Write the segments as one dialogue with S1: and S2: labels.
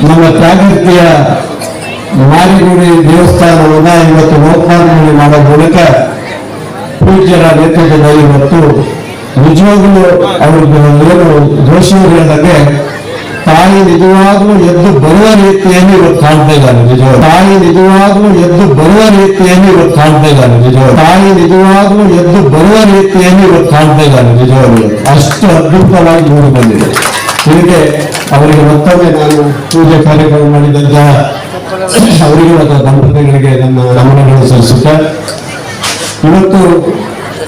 S1: ನಮ್ಮ ತ್ಯಾಗರ್ತಿಯ ಮಾರಿಗುಡಿ ದೇವಸ್ಥಾನವನ್ನ ಇವತ್ತು ಲೋಕಾರ್ಪಣೆ ಮಾಡೋ ಮೂಲಕ ಪೂಜ್ಯರ ನೇತೃತ್ವದಲ್ಲಿ ಇವತ್ತು ನಿಜವಾಗ್ಲೂ ಅವ್ರಿಗೆ ಏನು ಜೋಶಿಯವರು ಹೇಳಿದಂಗೆ ತಾಯಿ ನಿಜವಾಗ್ಲೂ ಎದ್ದು ಬರುವ ರೀತಿಯಲ್ಲಿ ಇವತ್ತು ಕಾಣ್ತಾ ಇದ್ದಾರೆ. ನಿಜವಾಗ್ಲೂ ತಾಯಿ ನಿಜವಾಗ್ಲೂ ಎದ್ದು ಬರುವ ರೀತಿಯಲ್ಲಿ ಇವತ್ತು ಕಾಣ್ತಾ ಇದ್ದಾರೆ. ನಿಜವಾಗ್ಲೂ ತಾಯಿ ನಿಜವಾಗ್ಲೂ ಎದ್ದು ಬರುವ ರೀತಿಯಲ್ಲಿ ಇವತ್ತು ಕಾಣ್ತಾ ಇದ್ದಾರೆ. ನಿಜವಾಗ್ಲೂ ಅಷ್ಟು ಅದ್ಭುತವಾಗಿ ಮೂಡಿ ಬಂದಿದೆ. ಹೀಗೆ ಅವರಿಗೆ ಮತ್ತೊಮ್ಮೆ ನಾನು ಪೂಜೆ ಕಾರ್ಯಕ್ರಮ ಮಾಡಿದಂತ ಅವರಿಗೆ ಮತ್ತು ದಂಪತಿಗಳಿಗೆ ನನ್ನ ನಮನಗಳನ್ನು ಸಲ್ಲಿಸುತ್ತಾ ಇವತ್ತು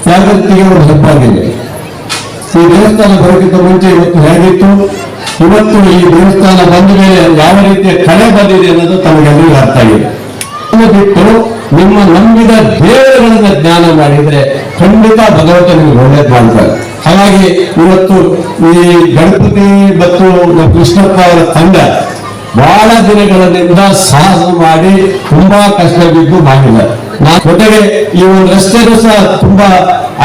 S1: ತ್ಯಾಗರ್ತಿಗೆ ಒಂದು ಹಬ್ಬಾಗಿದೆ. ಈ ದೇವಸ್ಥಾನ ಬರೋಕ್ಕಿಂತ ಮುಂಚೆ ಇವತ್ತು ಹೇಗಿತ್ತು, ಇವತ್ತು ಈ ದೇವಸ್ಥಾನ ಬಂದ ಮೇಲೆ ಯಾವ ರೀತಿಯ ಕಳೆ ಬಂದಿದೆ ಅನ್ನೋದು ತಮಗೆಲ್ಲರಿಗೂ ಅರ್ಥ ಆಗಿದೆ. ಬಿಟ್ಟು ನಿಮ್ಮ ನಂಬಿದ ದೇವರುಗಳನ್ನ ಜ್ಞಾನ ಮಾಡಿದ್ರೆ ಖಂಡಿತ ಭಗವಂತ ನಿಮಗೆ ಒಳ್ಳೇದು ಮಾಡ್ತಾರೆ. ಹಾಗಾಗಿ ಇವತ್ತು ಈ ಗಣಪತಿ ಮತ್ತು ಕೃಷ್ಣಪ್ಪ ಅವರ ತಂಡ ಬಹಳ ದಿನಗಳಿಂದ ಸಾಹಸ ಮಾಡಿ ತುಂಬಾ ಕಷ್ಟ ಬಿದ್ದು ಮಾಡಿದ್ದಾರೆ. ಜೊತೆಗೆ ಈ ಒಂದು ರಸ್ತೆಗೂ ಸಹ ತುಂಬಾ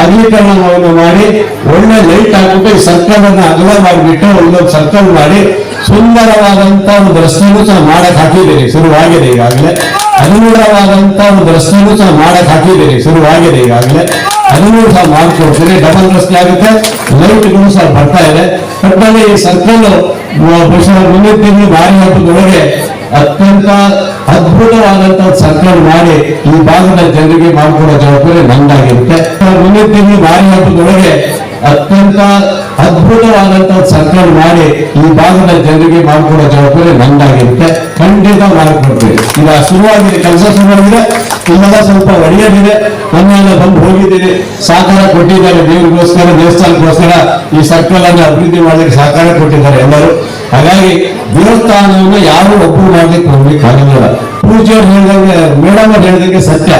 S1: ಅಗಲೀಕರಣವನ್ನು ಮಾಡಿ ಒಳ್ಳೆ ಲೈಟ್ ಹಾಕ್ಬಿಟ್ಟು ಈ ಸರ್ಕಲ್ ಅನ್ನ ಅಗಲ ಮಾಡಿಬಿಟ್ಟು ಇಲ್ಲೊಂದು ಸರ್ಕಲ್ ಮಾಡಿ ಸುಂದರವಾದಂತ ಒಂದು ರಸ್ತೆನೂ ಸಹ ಮಾಡಕ್ ಹಾಕಿದ್ದೀರಿ, ಶುರುವಾಗಿದೆ ಈಗಾಗಲೇ. ಅನುಗುಣವಾದಂತ ಒಂದು ರಸ್ತೆನೂ ಸಹ ಮಾಡಕ್ ಹಾಕಿದ್ದೀರಿ, ಶುರುವಾಗಿದೆ ಈಗಾಗಲೇ. ಅದನ್ನು ಸಹ ಮಾಡ್ಕೊಡ್ತೀರಿ. ಡಬಲ್ ರಸ್ತೆ ಆಗುತ್ತೆ, ಲೈಟ್ಗಳು ಸಹ ಬರ್ತಾ ಇದೆ. ಒಟ್ಟಾರೆ ಈ ಸರ್ಕಲ್ ಮುಂದಿನ ತಿಂಗಳು ಮಾರಿ ಹಬ್ಬದೊಳಗೆ ಅತ್ಯಂತ ಅದ್ಭುತವಾದಂತಹ ಸರ್ಕಲ್ ಮಾಡಿ ಈ ಭಾಗದ ಜನರಿಗೆ ಮಾಡಿಕೊಡೋ ಜವಾಬ್ದಾರಿ ನಂದಾಗಿರುತ್ತೆ. ಮುಂದಿನ ತಿಂಗಳು ಮಾರಿ ಹಬ್ಬದೊಳಗೆ ಅತ್ಯಂತ ಅದ್ಭುತವಾದಂತಹ ಸರ್ಕಲ್ ಮಾಡಿ ಈ ಭಾಗದ ಜನರಿಗೆ ಮಾಡಿಕೊಡೋ ಜವಾಬ್ದಾರಿ ನಂದಾಗಿರುತ್ತೆ. ಖಂಡಿತ ಮಾಡಿಕೊಡ್ತೀವಿ. ಈಗ ಶುರುವಾಗಿದೆ, ಕೆಲಸ ಶುರುವಾಗಿದೆ. ಇಲ್ಲೆಲ್ಲ ಸ್ವಲ್ಪ ಒಡೆಯದಿದೆ. ಮೊನ್ನೆಲ್ಲ ಬಂದು ಹೋಗಿದ್ದೀರಿ, ಸಹಕಾರ ಕೊಟ್ಟಿದ್ದಾರೆ. ದೇವರಿಗೋಸ್ಕರ, ದೇವಸ್ಥಾನಕ್ಕೋಸ್ಕರ ಈ ಸರ್ಕಲ್ ಅನ್ನು ಅಭಿವೃದ್ಧಿ ಮಾಡಲಿಕ್ಕೆ ಸಹಕಾರ ಕೊಟ್ಟಿದ್ದಾರೆ ಎಲ್ಲರೂ. ಹಾಗಾಗಿ ದೇವಸ್ಥಾನವನ್ನು ಯಾರು ಒಬ್ಬರು ಮಾಡ್ಲಿಕ್ಕೆ ಹೋಗ್ಲಿಕ್ಕೆ ಆಗಿಲ್ಲ. ಪೂಜ್ಯರು ಹೇಳಿದಂಗೆ, ಮೇಡಮ್ ಅವ್ರು ಹೇಳಿದಂಗೆ ಸತ್ಯ.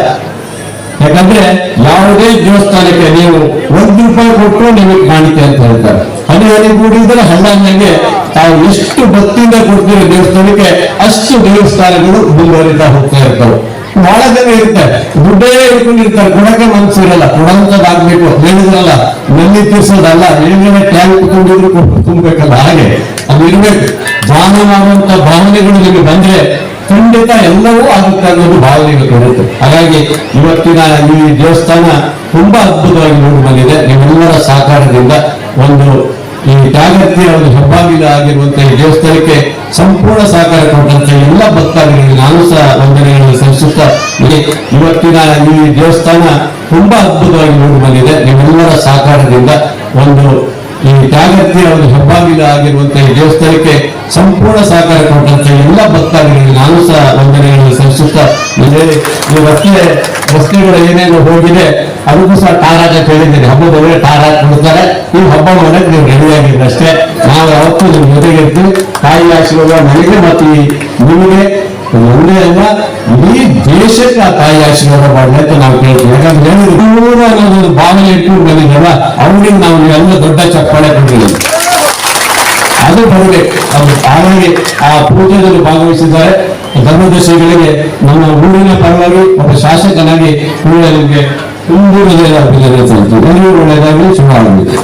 S1: ಯಾಕಂದ್ರೆ ಯಾವುದೇ ದೇವಸ್ಥಾನಕ್ಕೆ ನೀವು ₹1 ಕೊಟ್ಟರು ನಿಮಗೆ ಕಾಣಿಕೆ ಅಂತ ಹೇಳ್ತಾರೆ. ಹನಿ ಹನಿ ಕೂಡಿದ್ರೆ ಹಣ್ಣಂಗೆ ತಾವು ಎಷ್ಟು ಭಕ್ತಿಯಿಂದ ಕೊಡ್ತೀವಿ ದೇವಸ್ಥಾನಕ್ಕೆ, ಅಷ್ಟು ದೇವಸ್ಥಾನಗಳು ಮುಂದುವರಿತಾ ಹೋಗ್ತಾ ಇರ್ತವೆ. ಬಹಳ ಜನ ಇರ್ತಾರೆ, ದುಡ್ಡೇ ಇಟ್ಕೊಂಡಿರ್ತಾರೆ, ಕೊಡಕ್ಕೆ ಮನಸ್ಸಿರಲ್ಲ. ಕೊಡಂತದಾಗ್ಬೇಕು, ಹೇಳಿದ್ರಲ್ಲ ನಲ್ಲಿ ತೀರ್ಸೋದಲ್ಲ, ಏನೇನೇ ಟ್ಯಾಂಕ್ ತುಂಬಿದ್ರು ತುಂಬಬೇಕಲ್ಲ, ಹಾಗೆ ಅದು ಇರ್ಬೇಕು. ದಾನ ಮಾಡುವಂತ ಭಾವನೆಗಳು ನಿಮಗೆ ಬಂದ್ರೆ ಖಂಡಿತ ಎಲ್ಲವೂ ಆಗುತ್ತೆ ಅನ್ನೋದು ಭಾವನೆಗಳು ಇರುತ್ತೆ. ಹಾಗಾಗಿ ಇವತ್ತಿನ ಈ ದೇವಸ್ಥಾನ ತುಂಬಾ ಅದ್ಭುತವಾಗಿ ನೋಡಿ ಬಂದಿದೆ. ನಿಮ್ಮೆಲ್ಲರ ಸಹಕಾರದಿಂದ ಒಂದು ಈ ತ್ಯಾಗರ್ತಿಯ ಒಂದು ಹೆಬ್ಬಾಗಿಲ ಆಗಿರುವಂತಹ ಈ ದೇವಸ್ಥಾನಕ್ಕೆ ಸಂಪೂರ್ಣ ಸಹಕಾರ ಕೊಟ್ಟಂತೆ ಎಲ್ಲ ಭಕ್ತಾದಿಗಳಿಗೆ ನಾನು ಸಹ ವಂದನೆಗಳನ್ನು ಸಲ್ಲಿಸುತ್ತಾ, ಇವತ್ತಿನ ಈ ದೇವಸ್ಥಾನ ತುಂಬಾ ಅದ್ಭುತವಾಗಿ ನೋಡಿ ಬಂದಿದೆ. ನಿಮ್ಮೆಲ್ಲರ ಸಹಕಾರದಿಂದ ಒಂದು ಈ ತ್ಯಾಗರ್ತಿಯ ಒಂದು ಹೆಬ್ಬಾಗಿಲ ಆಗಿರುವಂತಹ ಈ ದೇವಸ್ಥಾನಕ್ಕೆ ಸಂಪೂರ್ಣ ಸಹಕಾರ ಕೊಟ್ಟಂತೆ ಎಲ್ಲ ಭಕ್ತಾದಿಗಳಿಗೆ ನಾನು ಸಹ ವಂದನೆಗಳನ್ನು ಸಲ್ಲಿಸುತ್ತಾ, ಈ ರಸ್ತೆಗಳು ಏನೇನು ಹೋಗಿದೆ ಅದಕ್ಕೂ ಸಹ ಟಾರಾಟ ಕೇಳಿದ್ದೀನಿ. ಹಬ್ಬದೊಳಗೆ ಟಾರಾಟ ಕೊಡ್ತಾರೆ. ಈ ಹಬ್ಬ ಮಾಡಕ್ಕೆ ನೀವು ರೆಡಿಯಾಗಿದ್ರೆ ಅಷ್ಟೇ. ನಾವು ಯಾವತ್ತೂ ನಿಮ್ಮ ಜೊತೆಗೆ ಇರ್ತೀವಿ. ತಾಯಿ ಆಶೀರ್ವಾದ ನನಗೆ ಮತ್ತು ನಿಮಗೆ ಒಂದೇ ಅಲ್ಲ, ಇಡೀ ದೇಶಕ್ಕೆ ಆ ತಾಯಿ ಆಶೀರ್ವಾದ ಮಾಡಲಿ ಅಂತ ನಾವು ಕೇಳ್ತೀವಿ. ಯಾಕಂದ್ರೆ ದೂರ ಅನ್ನೋದೊಂದು ಭಾವನೆ ಇಟ್ಕೊಂಡು ಬಂದಿದ್ದಲ್ಲ, ಅವ್ರಿಗೆ ನಾವು ಎಲ್ಲ ದೊಡ್ಡ ಚಪ್ಪಾಳೆ ಕೊಟ್ಟಿದ್ದೀವಿ. ಅದು ಬರಬೇಕು. ಅದು ಹಾಗಾಗಿ ಆ ಪೂಜೆಯಲ್ಲಿ ಭಾಗವಹಿಸಿದ್ದಾರೆ. ಧರ್ಮದರ್ಶಿಗಳಿಗೆ ನಮ್ಮ ಊರಿನ ಪರವಾಗಿ ಒಬ್ಬ ಶಾಸಕನಾಗಿ ನಿಮಗೆ ತುಂಬ ಒಳ್ಳೆಯದಾಗಲಿ, ಒಳ್ಳೆಯದಾಗಲಿ, ಶುಭ ಆಗಲಿ.